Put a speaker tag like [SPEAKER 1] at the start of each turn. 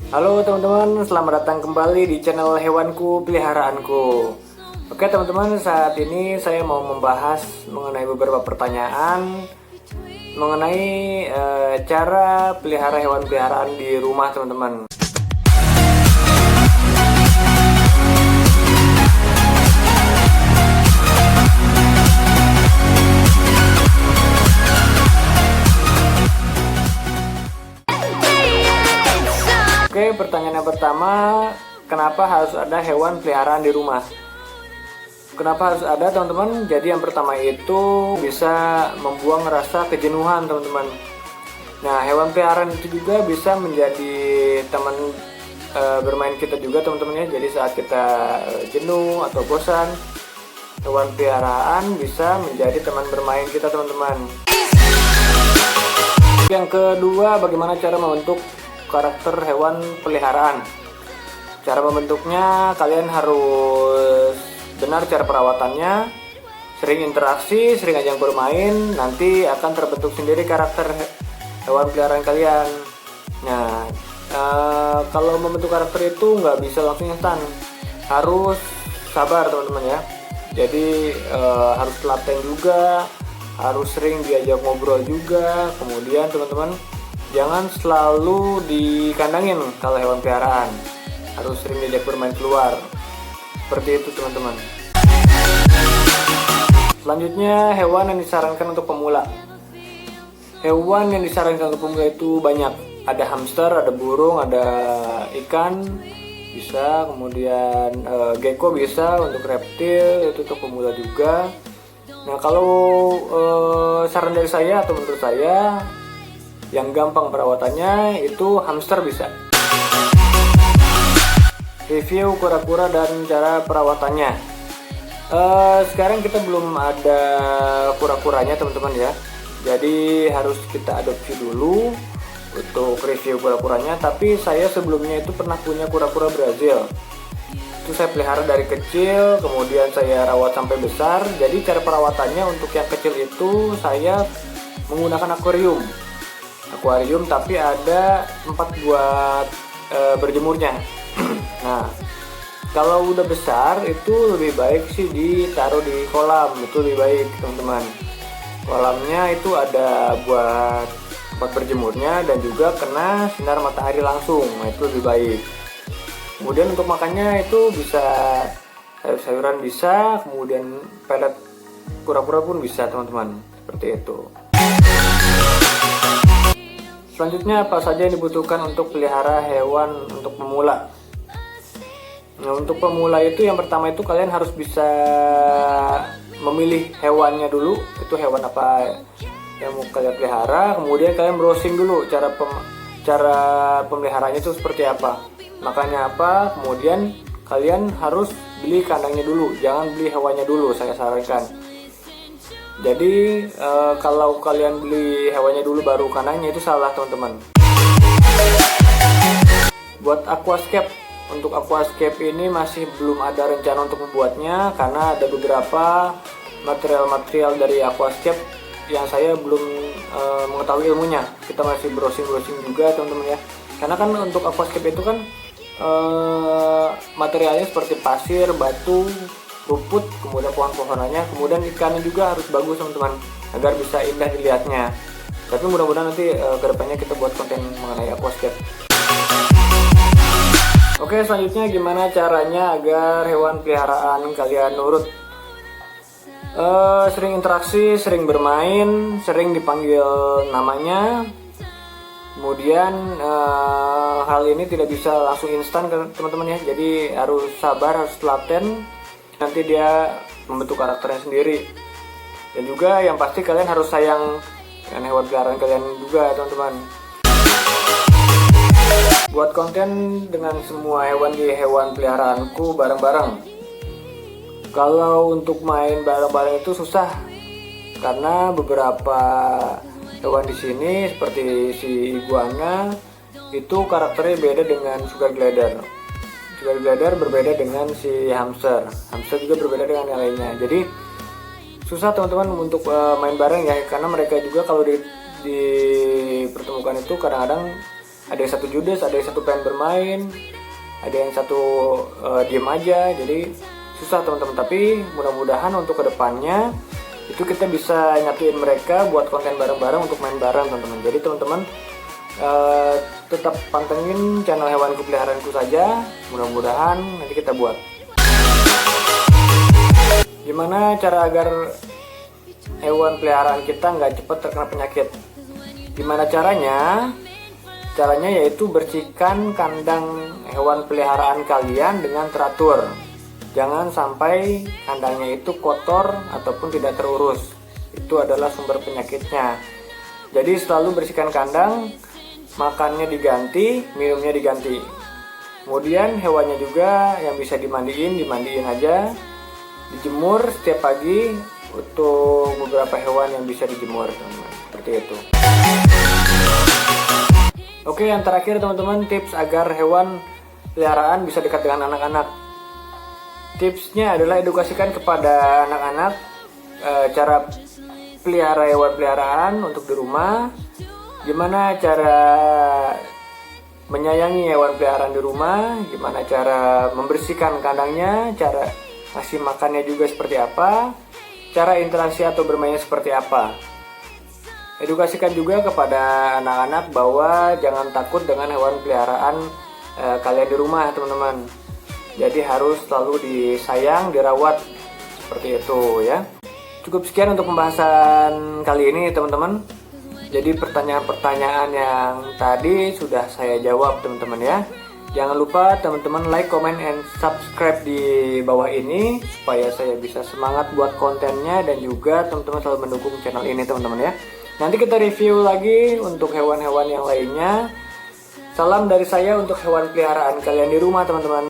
[SPEAKER 1] Halo teman-teman, selamat datang kembali di channel Hewanku Peliharaanku. Oke teman-teman, saat ini saya mau membahas mengenai beberapa pertanyaan mengenai cara pelihara hewan peliharaan di rumah teman-teman. Oke, pertanyaan yang pertama, kenapa harus ada hewan peliharaan di rumah? Kenapa harus ada teman-teman? Jadi yang pertama itu bisa membuang rasa kejenuhan teman-teman. Nah, hewan peliharaan itu juga bisa menjadi teman bermain kita juga teman-teman ya. Jadi saat kita jenuh atau bosan, hewan peliharaan bisa menjadi teman bermain kita teman-teman. Yang kedua, bagaimana cara membentuk karakter hewan peliharaan? Cara membentuknya, kalian harus benar cara perawatannya, sering interaksi, sering ajang bermain, nanti akan terbentuk sendiri karakter hewan peliharaan kalian. Nah, kalau membentuk karakter itu nggak bisa langsung instan, harus sabar teman-teman ya. Jadi harus telaten juga, harus sering diajak ngobrol juga. Kemudian teman-teman, jangan selalu dikandangin kalau hewan peliharaan, harus sering diajak bermain keluar. Seperti itu teman-teman. Selanjutnya, hewan yang disarankan untuk pemula. Hewan yang disarankan untuk pemula itu banyak. Ada hamster, ada burung, ada ikan bisa, kemudian gecko bisa untuk reptil, itu untuk pemula juga. Nah, kalau saran dari saya atau menurut saya, yang gampang perawatannya itu hamster bisa. Review kura-kura dan cara perawatannya. Sekarang kita belum ada kura-kuranya teman-teman ya. Jadi harus kita adopsi dulu untuk review kura-kuranya. Tapi saya sebelumnya itu pernah punya kura-kura Brazil. Itu saya pelihara dari kecil, kemudian saya rawat sampai besar. Jadi cara perawatannya untuk yang kecil itu saya menggunakan akuarium tapi ada tempat buat berjemurnya. Nah, kalau udah besar itu lebih baik sih ditaruh di kolam, itu lebih baik teman-teman. Kolamnya itu ada buat tempat berjemurnya dan juga kena sinar matahari langsung, nah itu lebih baik. Kemudian untuk makannya itu bisa sayur-sayuran bisa, kemudian pelet kura-kura pun bisa teman-teman, seperti itu. Selanjutnya, apa saja yang dibutuhkan untuk pelihara hewan untuk pemula? Nah, untuk pemula itu yang pertama itu kalian harus bisa memilih hewannya dulu, itu hewan apa yang mau kalian pelihara. Kemudian kalian browsing dulu cara pemeliharaannya itu seperti apa, makannya apa. Kemudian kalian harus beli kandangnya dulu, jangan beli hewannya dulu, saya sarankan. Jadi kalau kalian beli hewannya dulu baru kandangnya itu salah teman-teman. Buat aquascape, untuk aquascape ini masih belum ada rencana untuk membuatnya karena ada beberapa material-material dari aquascape yang saya belum mengetahui ilmunya. Kita masih browsing-browsing juga teman-teman ya. Karena kan untuk aquascape itu kan materialnya seperti pasir, batu, rumput, kemudian pohon-pohonannya, kemudian ikannya juga harus bagus teman-teman agar bisa indah dilihatnya. Tapi mudah-mudahan nanti kedepannya kita buat konten mengenai aquascape. Oke, selanjutnya gimana caranya agar hewan peliharaan kalian nurut? Sering interaksi, sering bermain, sering dipanggil namanya. Kemudian hal ini tidak bisa langsung instan teman-teman ya. Jadi harus sabar, harus telaten. Nanti dia membentuk karakternya sendiri. Dan juga yang pasti kalian harus sayang dengan hewan peliharaan kalian juga teman-teman. Buat konten dengan semua hewan di hewan peliharaanku bareng-bareng. Kalau untuk main bareng-bareng itu susah karena beberapa hewan di sini seperti si iguana itu karakternya beda dengan sugar glider. Sugar glider berbeda dengan si hamster. Hamster juga berbeda dengan yang lainnya. Jadi susah teman-teman untuk main bareng ya, karena mereka juga kalau dipertemukan itu kadang-kadang Ada yang satu judes, ada yang satu pengen bermain, ada yang satu diem aja. Jadi susah teman-teman. Tapi mudah-mudahan untuk kedepannya itu kita bisa nyatuin mereka buat konten bareng-bareng untuk main bareng teman-teman. Jadi teman-teman tetap pantengin channel hewanku peliharaanku saja. Mudah-mudahan nanti kita buat. Gimana cara agar hewan peliharaan kita nggak cepat terkena penyakit? Gimana caranya? Caranya yaitu bersihkan kandang hewan peliharaan kalian dengan teratur. Jangan sampai kandangnya itu kotor ataupun tidak terurus. Itu adalah sumber penyakitnya. Jadi selalu bersihkan kandang, makannya diganti, minumnya diganti. Kemudian hewannya juga yang bisa dimandiin aja. Dijemur setiap pagi untuk beberapa hewan yang bisa dijemur, teman-teman. Seperti itu. Oke, yang terakhir teman-teman, tips agar hewan peliharaan bisa dekat dengan anak-anak. Tipsnya adalah edukasikan kepada anak-anak cara pelihara hewan peliharaan untuk di rumah. Gimana cara menyayangi hewan peliharaan di rumah, gimana cara membersihkan kandangnya, cara kasih makannya juga seperti apa, cara interaksi atau bermainnya seperti apa. Edukasikan juga kepada anak-anak bahwa jangan takut dengan hewan peliharaan kalian di rumah teman-teman. Jadi harus selalu disayang, dirawat seperti itu ya. Cukup sekian untuk pembahasan kali ini teman-teman. Jadi pertanyaan-pertanyaan yang tadi sudah saya jawab teman-teman ya. Jangan lupa teman-teman like, comment, and subscribe di bawah ini supaya saya bisa semangat buat kontennya dan juga teman-teman selalu mendukung channel ini teman-teman ya. Nanti kita review lagi untuk hewan-hewan yang lainnya. Salam dari saya untuk hewan peliharaan kalian di rumah teman-teman.